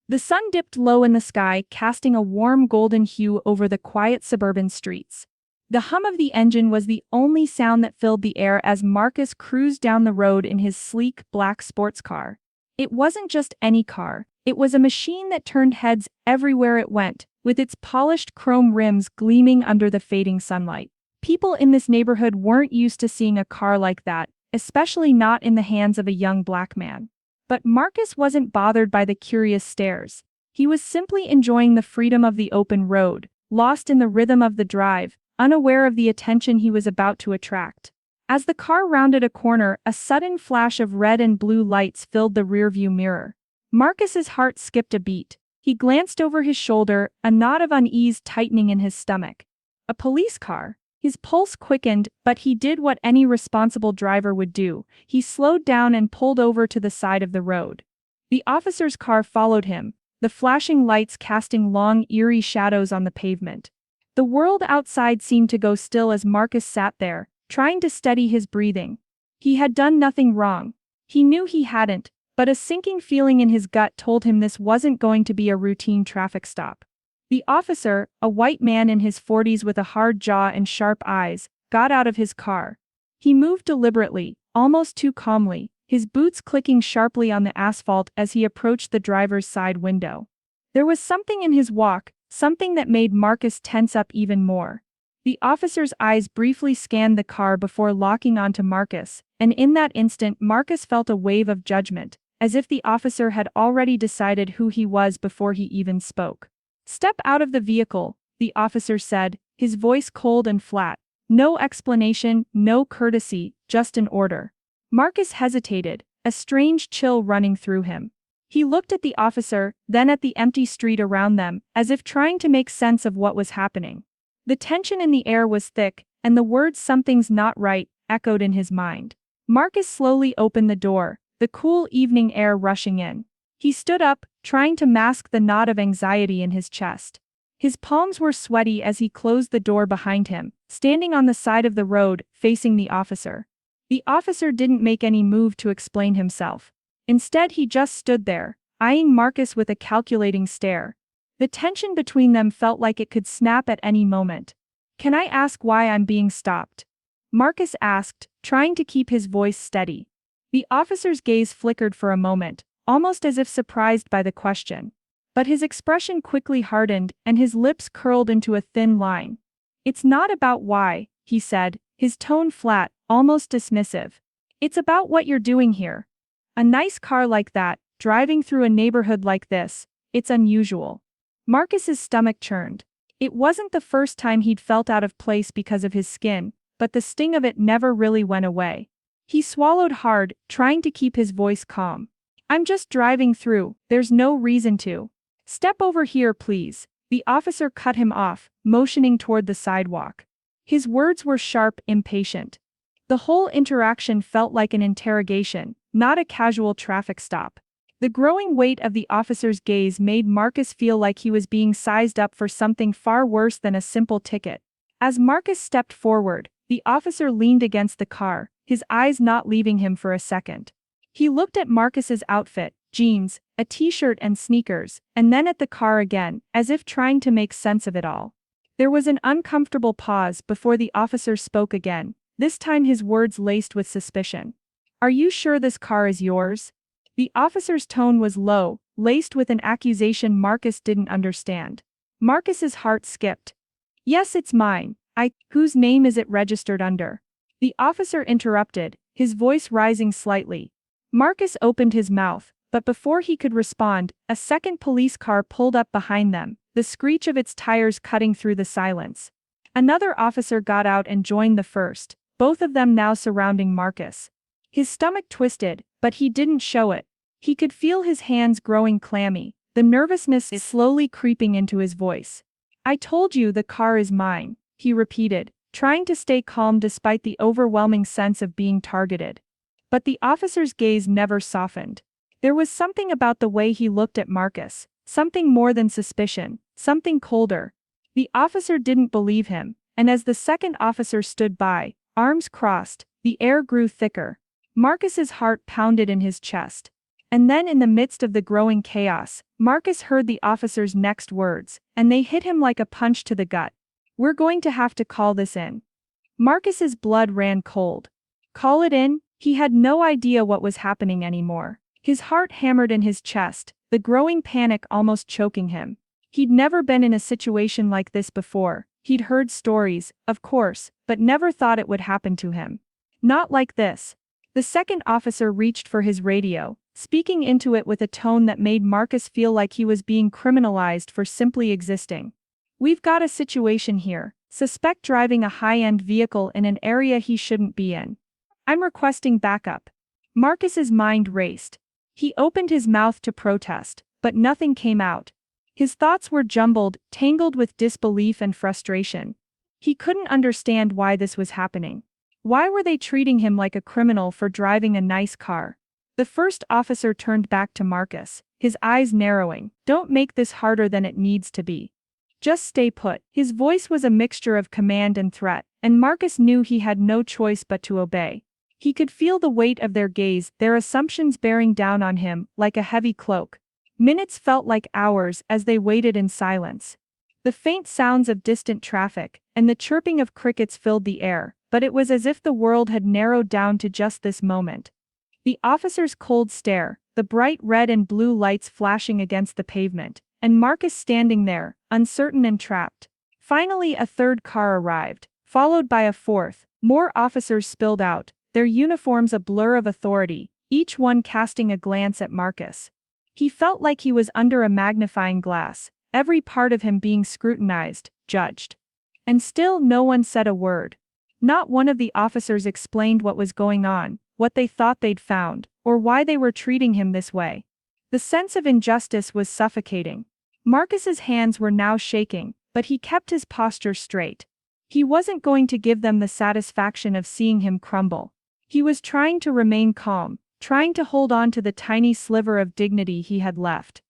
The sun dipped low in the sky, casting a warm golden hue over the quiet suburban streets. The hum of the engine was the only sound that filled the air as Marcus cruised down the road in his sleek black sports car. It wasn't just any car, it was a machine that turned heads everywhere it went, with its polished chrome rims gleaming under the fading sunlight. People in this neighborhood weren't used to seeing a car like that, especially not in the hands of a young black man. But Marcus wasn't bothered by the curious stares. He was simply enjoying the freedom of the open road, lost in the rhythm of the drive, unaware of the attention he was about to attract. As the car rounded a corner, a sudden flash of red and blue lights filled the rearview mirror. Marcus's heart skipped a beat. He glanced over his shoulder, a knot of unease tightening in his stomach. A police car. His pulse quickened, but he did what any responsible driver would do. He slowed down and pulled over to the side of the road. The officer's car followed him, the flashing lights casting long, eerie shadows on the pavement. The world outside seemed to go still as Marcus sat there, trying to steady his breathing. He had done nothing wrong. He knew he hadn't, but a sinking feeling in his gut told him this wasn't going to be a routine traffic stop. The officer, a white man in his 40s with a hard jaw and sharp eyes, got out of his car. He moved deliberately, almost too calmly, his boots clicking sharply on the asphalt as he approached the driver's side window. There was something in his walk, something that made Marcus tense up even more. The officer's eyes briefly scanned the car before locking onto Marcus, and in that instant Marcus felt a wave of judgment, as if the officer had already decided who he was before he even spoke. "Step out of the vehicle," the officer said, his voice cold and flat. No explanation, no courtesy, just an order. Marcus hesitated, a strange chill running through him. He looked at the officer, then at the empty street around them, as if trying to make sense of what was happening. The tension in the air was thick, and the words "something's not right" echoed in his mind. Marcus slowly opened the door, the cool evening air rushing in. He stood up, trying to mask the knot of anxiety in his chest. His palms were sweaty as he closed the door behind him, standing on the side of the road, facing the officer. The officer didn't make any move to explain himself. Instead, he just stood there, eyeing Marcus with a calculating stare. The tension between them felt like it could snap at any moment. "Can I ask why I'm being stopped?" Marcus asked, trying to keep his voice steady. The officer's gaze flickered for a moment, almost as if surprised by the question. But his expression quickly hardened, and his lips curled into a thin line. "It's not about why," he said, his tone flat, almost dismissive. "It's about what you're doing here. A nice car like that, driving through a neighborhood like this, it's unusual." Marcus's stomach churned. It wasn't the first time he'd felt out of place because of his skin, but the sting of it never really went away. He swallowed hard, trying to keep his voice calm. "I'm just driving through, there's no reason to." "Step over here, please," the officer cut him off, motioning toward the sidewalk. His words were sharp, impatient. The whole interaction felt like an interrogation, not a casual traffic stop. The growing weight of the officer's gaze made Marcus feel like he was being sized up for something far worse than a simple ticket. As Marcus stepped forward, the officer leaned against the car, his eyes not leaving him for a second. He looked at Marcus's outfit, jeans, a t-shirt and sneakers, and then at the car again, as if trying to make sense of it all. There was an uncomfortable pause before the officer spoke again, this time his words laced with suspicion. "Are you sure this car is yours?" The officer's tone was low, laced with an accusation Marcus didn't understand. Marcus's heart skipped. "Yes, it's mine. Whose name is it registered under?" The officer interrupted, his voice rising slightly. Marcus opened his mouth, but before he could respond, a second police car pulled up behind them, the screech of its tires cutting through the silence. Another officer got out and joined the first, both of them now surrounding Marcus. His stomach twisted, but he didn't show it. He could feel his hands growing clammy, the nervousness slowly creeping into his voice. "I told you the car is mine," he repeated, trying to stay calm despite the overwhelming sense of being targeted. But the officer's gaze never softened. There was something about the way he looked at Marcus, something more than suspicion, something colder. The officer didn't believe him, and as the second officer stood by, arms crossed, the air grew thicker. Marcus's heart pounded in his chest. And then in the midst of the growing chaos, Marcus heard the officer's next words, and they hit him like a punch to the gut. "We're going to have to call this in." Marcus's blood ran cold. Call it in? He had no idea what was happening anymore. His heart hammered in his chest, the growing panic almost choking him. He'd never been in a situation like this before. He'd heard stories, of course, but never thought it would happen to him. Not like this. The second officer reached for his radio, speaking into it with a tone that made Marcus feel like he was being criminalized for simply existing. "We've got a situation here. Suspect driving a high-end vehicle in an area he shouldn't be in. I'm requesting backup." Marcus's mind raced. He opened his mouth to protest, but nothing came out. His thoughts were jumbled, tangled with disbelief and frustration. He couldn't understand why this was happening. Why were they treating him like a criminal for driving a nice car? The first officer turned back to Marcus, his eyes narrowing. "Don't make this harder than it needs to be. Just stay put." His voice was a mixture of command and threat, and Marcus knew he had no choice but to obey. He could feel the weight of their gaze, their assumptions bearing down on him like a heavy cloak. Minutes felt like hours as they waited in silence. The faint sounds of distant traffic and the chirping of crickets filled the air, but it was as if the world had narrowed down to just this moment. The officer's cold stare, the bright red and blue lights flashing against the pavement, and Marcus standing there, uncertain and trapped. Finally, a third car arrived, followed by a fourth. More officers spilled out, their uniforms a blur of authority, each one casting a glance at Marcus. He felt like he was under a magnifying glass, every part of him being scrutinized, judged. And still no one said a word. Not one of the officers explained what was going on, what they thought they'd found, or why they were treating him this way. The sense of injustice was suffocating. Marcus's hands were now shaking, but he kept his posture straight. He wasn't going to give them the satisfaction of seeing him crumble. He was trying to remain calm, trying to hold on to the tiny sliver of dignity he had left.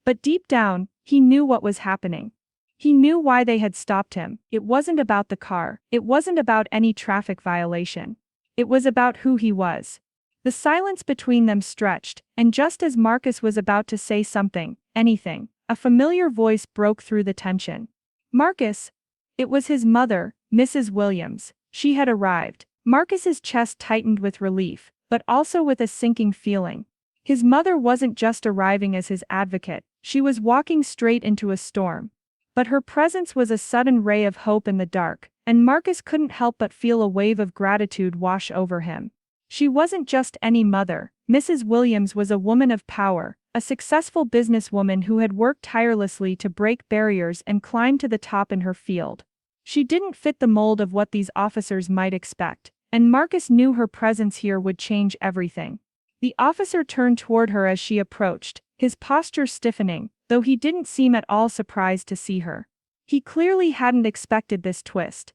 But deep down, he knew what was happening. He knew why they had stopped him. It wasn't about the car. It wasn't about any traffic violation. It was about who he was. The silence between them stretched, and just as Marcus was about to say something, anything, a familiar voice broke through the tension. "Marcus!" It was his mother, Mrs. Williams. She had arrived. Marcus's chest tightened with relief, but also with a sinking feeling. His mother wasn't just arriving as his advocate, she was walking straight into a storm. But her presence was a sudden ray of hope in the dark, and Marcus couldn't help but feel a wave of gratitude wash over him. She wasn't just any mother. Mrs. Williams was a woman of power, a successful businesswoman who had worked tirelessly to break barriers and climb to the top in her field. She didn't fit the mold of what these officers might expect, and Marcus knew her presence here would change everything. The officer turned toward her as she approached, his posture stiffening, though he didn't seem at all surprised to see her. He clearly hadn't expected this twist.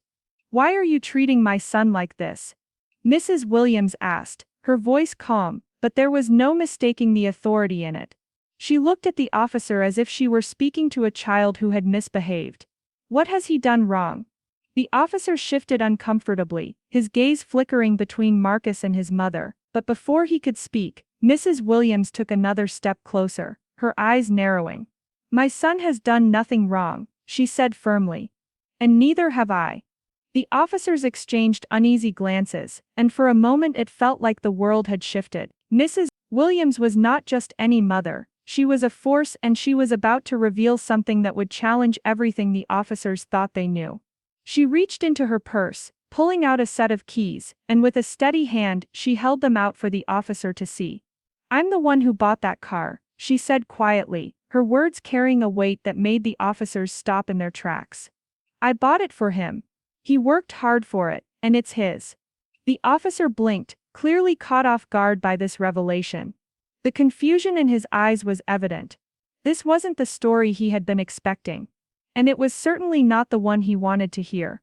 "Why are you treating my son like this?" Mrs. Williams asked, her voice calm, but there was no mistaking the authority in it. She looked at the officer as if she were speaking to a child who had misbehaved. "What has he done wrong?" The officer shifted uncomfortably, his gaze flickering between Marcus and his mother, but before he could speak, Mrs. Williams took another step closer, her eyes narrowing. "My son has done nothing wrong," she said firmly. "And neither have I." The officers exchanged uneasy glances, and for a moment it felt like the world had shifted. Mrs. Williams was not just any mother, she was a force, and she was about to reveal something that would challenge everything the officers thought they knew. She reached into her purse, pulling out a set of keys, and with a steady hand she held them out for the officer to see. "I'm the one who bought that car," she said quietly, her words carrying a weight that made the officers stop in their tracks. "I bought it for him. He worked hard for it, and it's his." The officer blinked, clearly caught off guard by this revelation. The confusion in his eyes was evident. This wasn't the story he had been expecting. And it was certainly not the one he wanted to hear.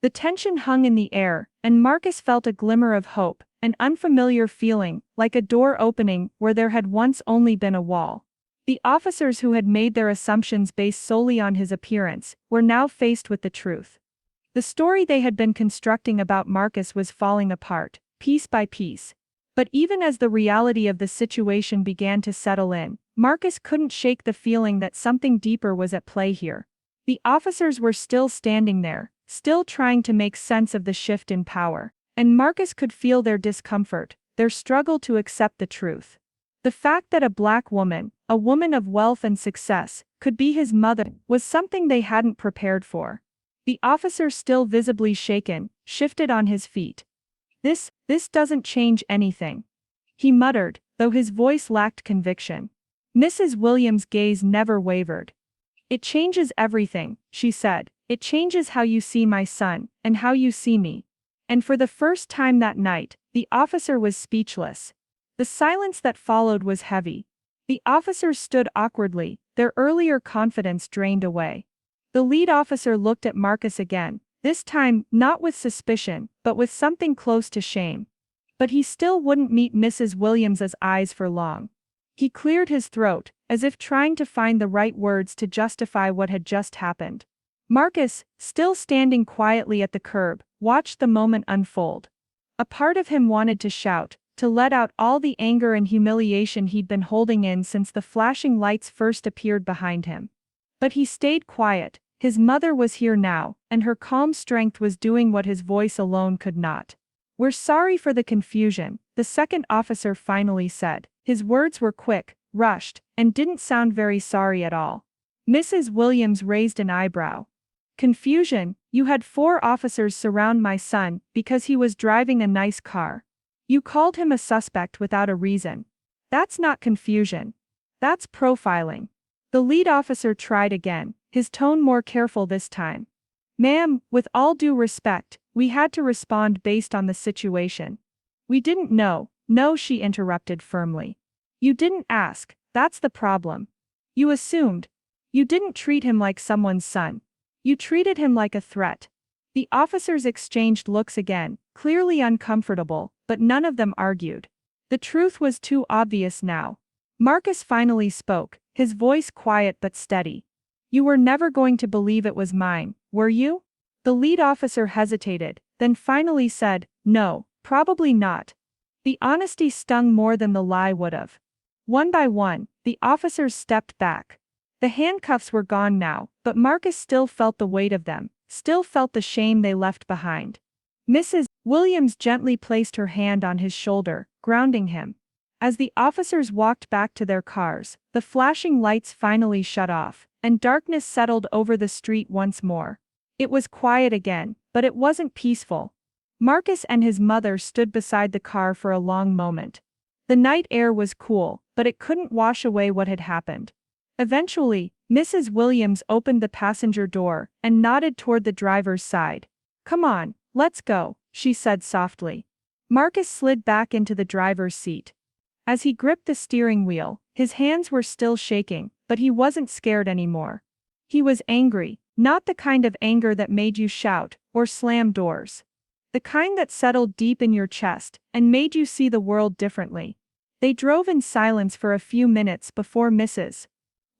The tension hung in the air, and Marcus felt a glimmer of hope, an unfamiliar feeling, like a door opening where there had once only been a wall. The officers who had made their assumptions based solely on his appearance were now faced with the truth. The story they had been constructing about Marcus was falling apart, piece by piece. But even as the reality of the situation began to settle in, Marcus couldn't shake the feeling that something deeper was at play here. The officers were still standing there, still trying to make sense of the shift in power, and Marcus could feel their discomfort, their struggle to accept the truth. The fact that a black woman, a woman of wealth and success, could be his mother was something they hadn't prepared for. The officer, still visibly shaken, shifted on his feet. This doesn't change anything," he muttered, though his voice lacked conviction. Mrs. Williams' gaze never wavered. "It changes everything," she said. "It changes how you see my son, and how you see me." And for the first time that night, the officer was speechless. The silence that followed was heavy. The officers stood awkwardly, their earlier confidence drained away. The lead officer looked at Marcus again, this time not with suspicion, but with something close to shame. But he still wouldn't meet Mrs. Williams's eyes for long. He cleared his throat, as if trying to find the right words to justify what had just happened. Marcus, still standing quietly at the curb, watched the moment unfold. A part of him wanted to shout, to let out all the anger and humiliation he'd been holding in since the flashing lights first appeared behind him. But he stayed quiet. His mother was here now, and her calm strength was doing what his voice alone could not. "We're sorry for the confusion," the second officer finally said. His words were quick, rushed, and didn't sound very sorry at all. Mrs. Williams raised an eyebrow. "Confusion? You had 4 officers surround my son because he was driving a nice car. You called him a suspect without a reason. That's not confusion. That's profiling." The lead officer tried again, his tone more careful this time. "Ma'am, with all due respect, we had to respond based on the situation." "We didn't know." "No," she interrupted firmly. "You didn't ask, that's the problem. You assumed. You didn't treat him like someone's son. You treated him like a threat." The officers exchanged looks again, clearly uncomfortable, but none of them argued. The truth was too obvious now. Marcus finally spoke, his voice quiet but steady. "You were never going to believe it was mine, were you?" The lead officer hesitated, then finally said, "No, probably not." The honesty stung more than the lie would have. One by one, the officers stepped back. The handcuffs were gone now, but Marcus still felt the weight of them, still felt the shame they left behind. Mrs. Williams gently placed her hand on his shoulder, grounding him. As the officers walked back to their cars, the flashing lights finally shut off, and darkness settled over the street once more. It was quiet again, but it wasn't peaceful. Marcus and his mother stood beside the car for a long moment. The night air was cool, but it couldn't wash away what had happened. Eventually, Mrs. Williams opened the passenger door and nodded toward the driver's side. "Come on, let's go," she said softly. Marcus slid back into the driver's seat. As he gripped the steering wheel, his hands were still shaking, but he wasn't scared anymore. He was angry, not the kind of anger that made you shout or slam doors. The kind that settled deep in your chest and made you see the world differently. They drove in silence for a few minutes before Mrs.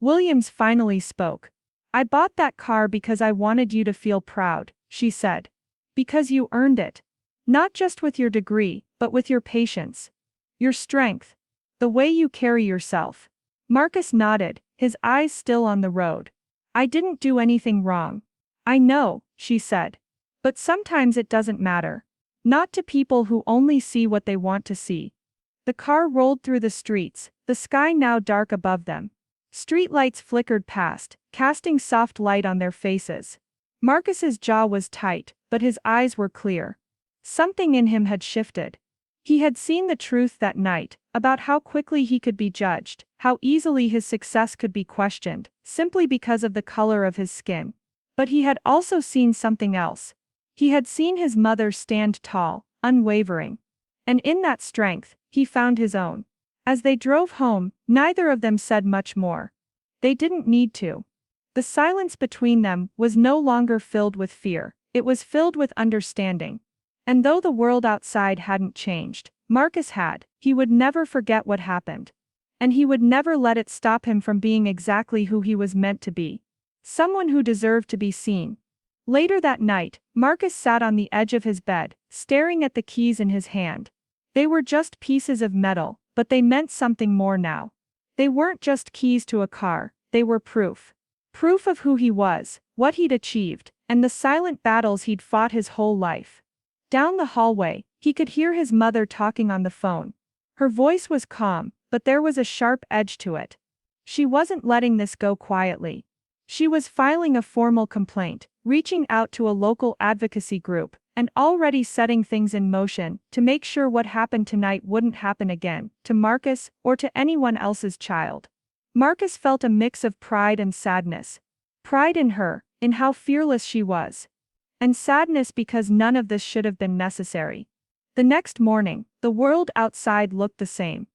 Williams finally spoke. "I bought that car because I wanted you to feel proud," she said. "Because you earned it. Not just with your degree, but with your patience. Your strength. The way you carry yourself." Marcus nodded, his eyes still on the road. "I didn't do anything wrong." "I know," she said. "But sometimes it doesn't matter. Not to people who only see what they want to see." The car rolled through the streets, the sky now dark above them. Streetlights flickered past, casting soft light on their faces. Marcus's jaw was tight, but his eyes were clear. Something in him had shifted. He had seen the truth that night, about how quickly he could be judged, how easily his success could be questioned, simply because of the color of his skin. But he had also seen something else. He had seen his mother stand tall, unwavering. And in that strength, he found his own. As they drove home, neither of them said much more. They didn't need to. The silence between them was no longer filled with fear, it was filled with understanding. And though the world outside hadn't changed, Marcus had. He would never forget what happened. And he would never let it stop him from being exactly who he was meant to be. Someone who deserved to be seen. Later that night, Marcus sat on the edge of his bed, staring at the keys in his hand. They were just pieces of metal, but they meant something more now. They weren't just keys to a car, they were proof. Proof of who he was, what he'd achieved, and the silent battles he'd fought his whole life. Down the hallway, he could hear his mother talking on the phone. Her voice was calm, but there was a sharp edge to it. She wasn't letting this go quietly. She was filing a formal complaint, reaching out to a local advocacy group, and already setting things in motion to make sure what happened tonight wouldn't happen again, to Marcus or to anyone else's child. Marcus felt a mix of pride and sadness. Pride in her, in how fearless she was. And sadness because none of this should have been necessary. The next morning, the world outside looked the same.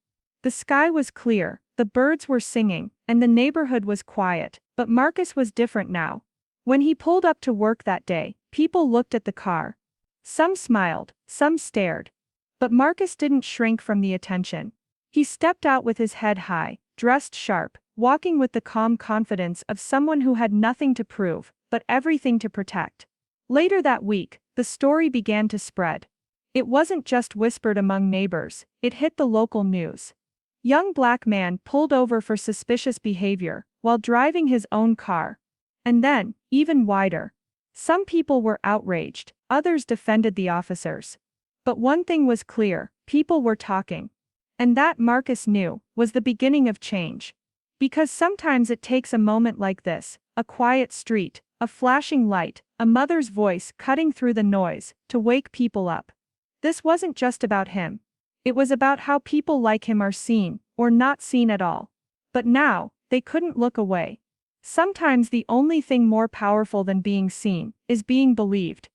The sky was clear, the birds were singing, and the neighborhood was quiet, but Marcus was different now. When he pulled up to work that day, people looked at the car. Some smiled, some stared. But Marcus didn't shrink from the attention. He stepped out with his head high, dressed sharp, walking with the calm confidence of someone who had nothing to prove, but everything to protect. Later that week, the story began to spread. It wasn't just whispered among neighbors, it hit the local news. Young black man pulled over for suspicious behavior while driving his own car. And then, even wider. Some people were outraged, others defended the officers. But one thing was clear, people were talking. And that, Marcus knew, was the beginning of change. Because sometimes it takes a moment like this, a quiet street, a flashing light, a mother's voice cutting through the noise, to wake people up. This wasn't just about him. It was about how people like him are seen, or not seen at all. But now, they couldn't look away. Sometimes the only thing more powerful than being seen is being believed.